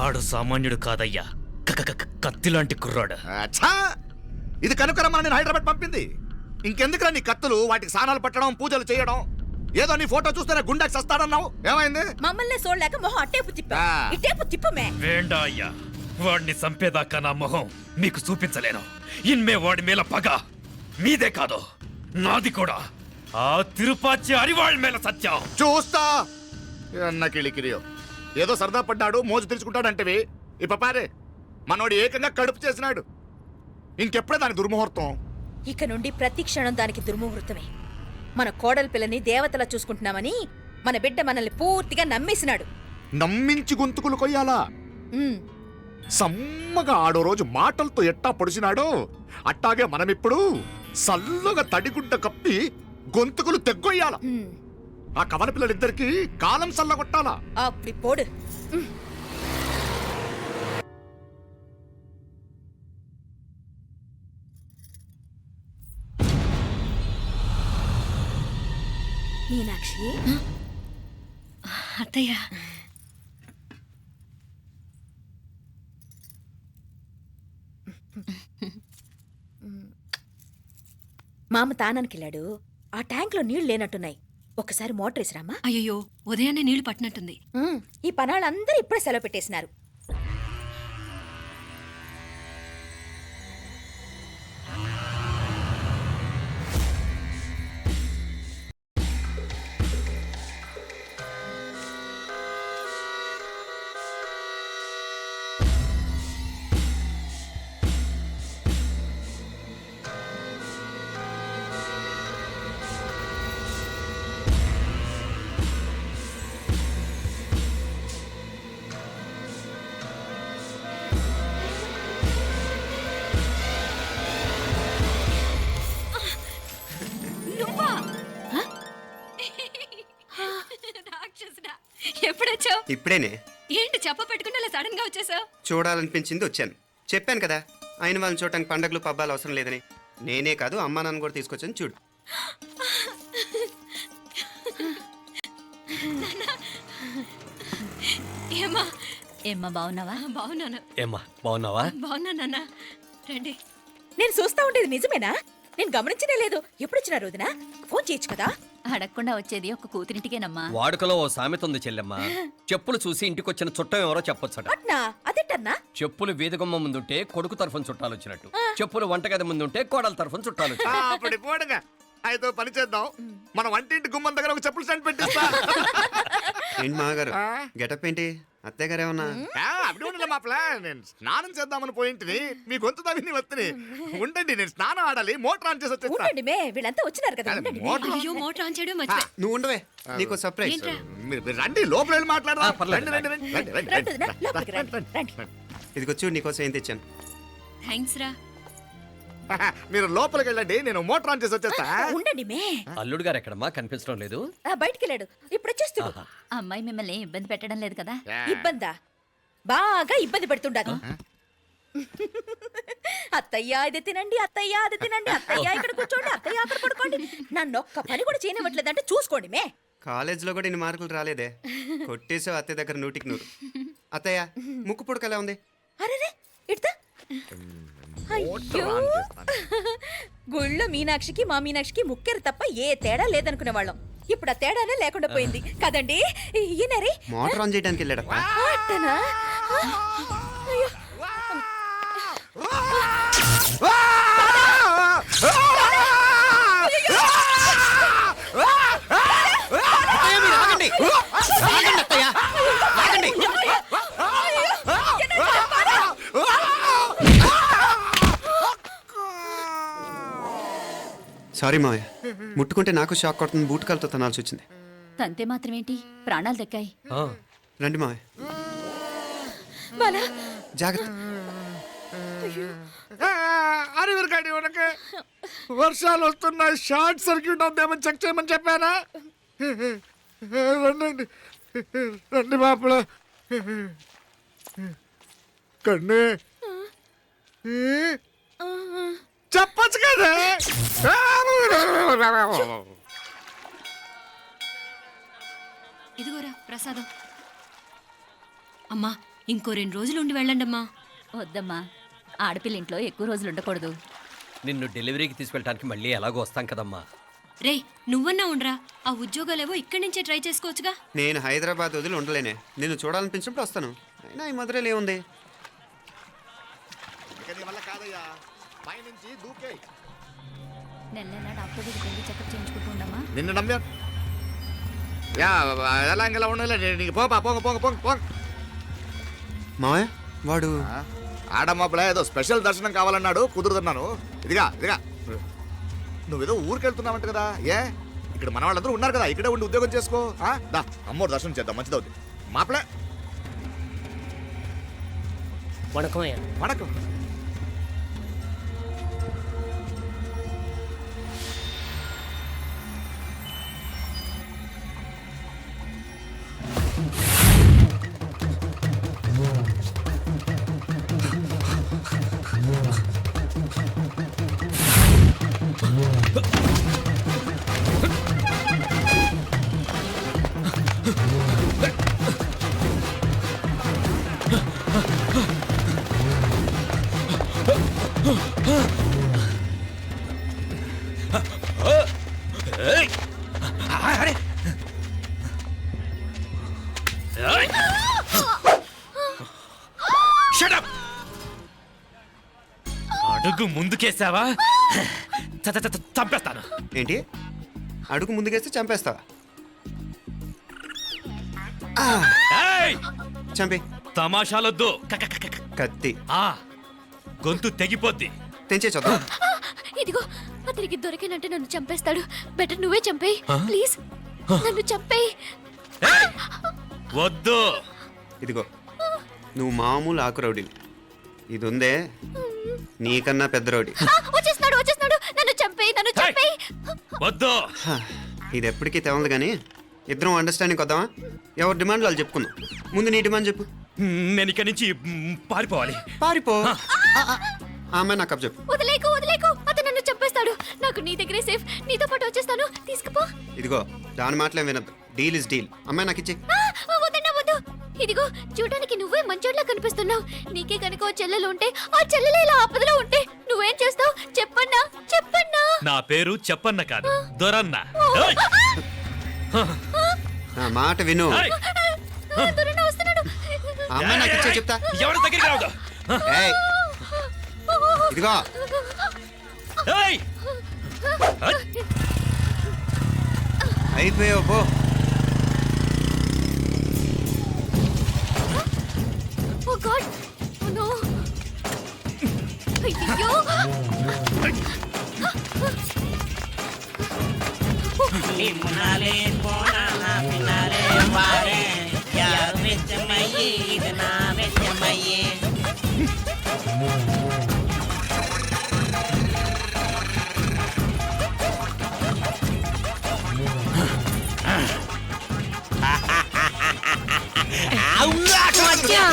ఆడు సామాన్యుడు కాదయ్యా, కత్తిలాంటి కుర్రాడు. అచ్చా, ఇది కనుకరమ్మని నేను హైదరాబాద్ పంపింది. ఇంకెందుకురా నీ కత్తులు, వాటికి స్నానాలు పట్టడం, పూజలు చేయడం? ఏదో నీ ఫోటో చూస్తేనే గుండెకి సస్తాడన్నావు, ఏమైంది? మమ్మల్ని చూడలేక మొహం అట్టేపు తిప్పా, ఇట్టేపు తిప్పమే. వేండా అయ్యా, వాడిని చంపేదాకా నా మొహం మీకు చూపించలేను. ఇన్మే వాడి మేల పగ మీదే కాదు, నాది కూడా. ఆ తిరుపాచి అరివాళ్ళ మేల సత్యం చూస్తా. అన్న కిళికిరియో ఏదో సరదా పడ్డాడు, మోజు తెలుసుకుంటాడంటవి. ఈ పపారే మనోడు ఏకంగా కడుపు చేసినాడు. ఇంకెప్పుడే దాని దుర్ముహూర్తం. ఇక నుండి ప్రతి క్షణం దానికి దుర్ముహూర్తమే. మన కోడలి పిల్లని దేవతలా చూసుకుంటున్నామని మన బిడ్డ మనల్ని పూర్తిగా నమ్మేసినాడు. నమ్మించి గొంతుకులు కొయ్యాలా? సమ్మగా ఆడో రోజు మాటలతో ఎట్టా పొడిచినాడో అట్టాగే మనమిప్పుడు సల్లుగా తడిగుడ్డ కప్పి గొంతుకులు తెగ్గొయ్యాల. ఆ కవల పిల్లలిద్దరికి కాలం సల్లగొట్టాలా. అప్పుడు పోడు. మీనాక్షి, అత్తయ్య, మామ తానానికి వెళ్ళాడు. ఆ ట్యాంక్ లో నీళ్లు లేనట్టున్నాయి. ఒకసారి మోటార్ వేసిరామా? అయ్యో, ఉదయాన్నే నీళ్లు పట్టినట్టుంది. ఈ పనాళ్ళందరూ ఇప్పుడే సెలవు పెట్టేసినారు. ఎప్పుడొచ్చావు? ఇప్పుడేనే. ఏంటి చెప్ప పెట్టుకుంటే అలా సడన్ గా వచ్చేసావు? చూడాలనిపించింది వచ్చాను. చెప్పాను కదా, అయిన వాళ్ళని చూడటానికి పండగలు పబ్బాలు అవసరం లేదని. నేనే కాదు, అమ్మా నాన్న కూడా తీసుకొచ్చాను చూడు. ఏమ్మా ఏమ్మా బాగున్నావా? బాగున్నాను. ఏమ్మా బాగున్నావా? బాగున్నా నాన్న, రండి. నేను చూస్తా ఉండేది నిజమేనా? నేను గమనించనే లేదు. ఎప్పుడొచ్చినా రోజున ఫోన్ చేయొచ్చు కదా. అడగకుండా వచ్చేది ఒక కూతురింటికేనమ్మా. వాడుకలో ఓ సామెత ఉంది చెల్లెమ్మ. చెప్పులు చూసి ఇంటికొచ్చిన చుట్టం ఎవరో చెప్పొచ్చట. అట్నా? అదేటన్నా? చెప్పులు వీధగుమ్మ ముందుంటే కొడుకు తరఫున చుట్టాలు వచ్చినట్టు, చెప్పులు వంటగది ముందుంటే కోడల తరఫున చుట్టాలు వచ్చినట్టు. అప్పుడు పోడుగా అయితే పని చేద్దాం. మన వంటింటి గుమ్మం దగ్గర ఒక చెప్పులు స్టాండ్ పెట్టిస్తా. ఏంటి మామగారు గెటప్ ఏంటి? అత్తయ్య గారు ఏమన్నా? అప్పుడు ఉండలే మా ప్లాన్. నేను స్నానం చేద్దామని పోయింటిని, మీ గొంతు తవ్వి వస్తుంది. ఉండండి, నేను స్నానం ఆడాలి, మోటార్ ఆన్ చేసి వచ్చేస్తా. ఉండండి మే, వీళ్ళంతా వచ్చినారు కదా. ఉండండి మే. అయ్యో, మోటార్ ఆన్ చేయడం మర్చిపోయా. నువ్వు ఉండవే, నీకు సర్ప్రైజ్. ఏంట్రా? మీరు రండి, లోపల వెళ్ళి మాట్లాడదాం. పర్లేదు. రండి, రండి, రండి, రండి, రండి, రండి వదినా, రండి, లోపలికి రండి, రండి, రండి. ఇదిగో చూడు, నీకోసం ఏం తెచ్చాను. థ్యాంక్స్ రా. మీరు లోపలికి వెళ్ళండి, నేను మోటార్ ఆన్ చేసి వచ్చేస్తా. ఉండండి మే. అల్లుడు గారు ఎక్కడమ్మా కనిపించడం లేదు? బయటికి వెళ్ళాడు, ఇప్పుడు వచ్చేస్తూ. అమ్మాయి మిమ్మల్ని ఇబ్బంది పెట్టడం లేదు కదా? ఇబ్బందా? బాగా ఇబ్బంది పెడుతుండదు. అత్తయ్య ఇది తినండి, అత్తయ్య అది తినండి, అత్తయ్య ఇక్కడ కూర్చోండి, అత్తయ్య అక్కడ పడుకోండి. నన్ను ఒక్క పని కూడా చేయనివ్వట్లేదంటే చూసుకోండి మే. కాలేజీలో కూడా ఇన్ని మార్కులు రాలేదే. కొట్టేసావు అత్తయ్య దగ్గర 100కి 100. అత్తయ్య, ముక్కు పుడక ఎలా ఉంది? అరే ఇడతా. అయ్యో, గుళ్ళో మీనాక్షికి మా మీనాక్షికి ముక్కెరు తప్ప ఏ తేడా లేదనుకునే వాళ్ళం. ఇప్పుడు ఆ తేడానే లేకుండా పోయింది కదండి. ఈయనరే మోటార్ ఆన్ చేయడానికి వెళ్ళాడప్ప. అట్టనా? అయ్యో. సారీ మావయ్య, ముట్టుకుంటే నాకు షాక్ కొడుతుంది. బూట్ కాలుతో తనాల్సి వచ్చింది. తంతే మాత్రమేంటి, ప్రాణాలు దక్కాయి. రండి మావయ్య, జాగ్రత్త. అరివిరకాడి ఉనకే వర్షాలు వస్తున్నాయి, షార్ట్ సర్క్యూట్ అవుతామని చెక్ చేయమని చెప్పానా? రండి రండి మాపల కన్ను చెప్పచ్చు కదా. ఇదిగోరా ప్రసాదం. అమ్మా, ఇంకో 2 రోజులు ఉండి వెళ్ళండమ్మా. వద్దమ్మా, ఆడపిల్ల ఇంట్లో ఎక్కువ రోజులు ఉండకూడదు. నిన్ను డెలివరీకి తీసుకెళ్ళడానికి మళ్ళీ ఎలాగో వస్తాం కదమ్మా. రేయ్ నువ్వన్నా ఉండరా, ఆ ఉద్యోగాలేవో ఇక్కడి నుంచే ట్రై చేసుకోవచ్చుగా. నేను హైదరాబాద్ వదిలి ఉండలేనే. నిన్ను చూడాలనిపించినప్పుడు వస్తాను. అయినా ఈ మధురలో ఏముంది? ఇక నీ వల్ల కాదయ్యా, పైనుంచి దూకేయ్. నెల నెల డాక్టర్ దగ్గరికి వెళ్ళి చెకప్ చేయించుకుంటూ ఉండమ్మా. నిన్ను నమ్మా యా ఎలా ఇంకెలా ఉండాలి నీకు పోపా పోంగ పోంగ పోంగ పోంగ మావయ్య వాడు ఆడమ్మప్పుడే ఏదో స్పెషల్ దర్శనం కావాలన్నాడు, కుదురుతున్నాను. ఇదిగా ఇదిగా నువ్వేదో ఊరికెళ్తున్నావంట కదా, ఏ ఇక్కడ మన వాళ్ళందరూ ఉన్నారు కదా, ఇక్కడే ఉండి ఉద్యోగం చేసుకో. దా అమ్మోడు దర్శనం చేద్దాం, మంచిదవుద్ది. మాపలే வணக்கம் వణకం. ఏయ్! అరే! ఏయ్! Shut up! అడుగు ముందుకేసావా చంపేస్తాను. ఏంటి? అడుగు ముందుకేస్తే చంపేస్తావా? ఏయ్! చంపి. తమాషాలొద్దు. కత్తి ఆ, గొంతు తెగిపోద్ది. తెంచే చూద్దాం. ఇదిగో అతనికి దొరికినంటే నన్ను చంపేస్తాడు. బెటర్ నువ్వే చంపేయి ప్లీజ్, నన్ను చంపేయి. ఏయ్! వద్దు. ఇదిగో నువ్వు మామూలు ఆకు రౌడీ. ఇది ఉందే నీకన్నా పెద్ద రౌడీ. వచ్చేస్తున్నాడు వచ్చేస్తున్నాడు, నన్ను చంపేయి, నన్ను చంపేయి. వద్దు. హ, ఇది ఎప్పటికీ తెవలదు కానీ ఇద్దరం అండర్స్టాండింగ్ వద్దామా? ఎవరి డిమాండ్ వాళ్ళు చెప్పుకుందాం. ముందు నీ డిమాండ్ చెప్పు. నేను ఇక్కడి నుంచి పారిపోవాలి. పారిపో. ఆ అమ్మాయి నాకు చెప్పు. వదిలేకు వదిలేకు, అతను నన్ను చంపేస్తాడు. నాకు నీ దగ్గరే సేఫ్, నీతో పాటు వచ్చేస్తాను, తీసుకుపో. ఇదిగో దాని మాటలేం వినద్దు. Deal is deal. అమ్మాయి నాకు ఇచ్చి. వద్దన్నా వద్దు. ఇదిగో చూడడానికి నువ్వే మంచోట్లా కనిపిస్తున్నావు. నీకే కనుక ఓ చెల్లెలు ఉంటే, ఆ చెల్లెలు ఇలా ఆపదలో ఉంటే నువ్వేం చేస్తావు చెప్పన్నా, చెప్పన్నా. నా పేరు చెప్పన్న కాదు, దొరన్న. ఏయ్! నా మాట విను. ఏయ్! దొరన్న వస్తున్నాడు. ఆ అమ్మాయి నాకు ఇచ్చే చెప్తా. ఎవరి దగ్గరికి రావద్దు. ఏయ్, ఇదిగో ఏయ్! అయిపోయావు పో. ఓ గాడ్, ఓ నో. అయ్యో, பின்னாலே போனா பின்னாலே வாரே யார் வெச்ச மையே இது நான் வெச்ச மையே అవునా మచ్చా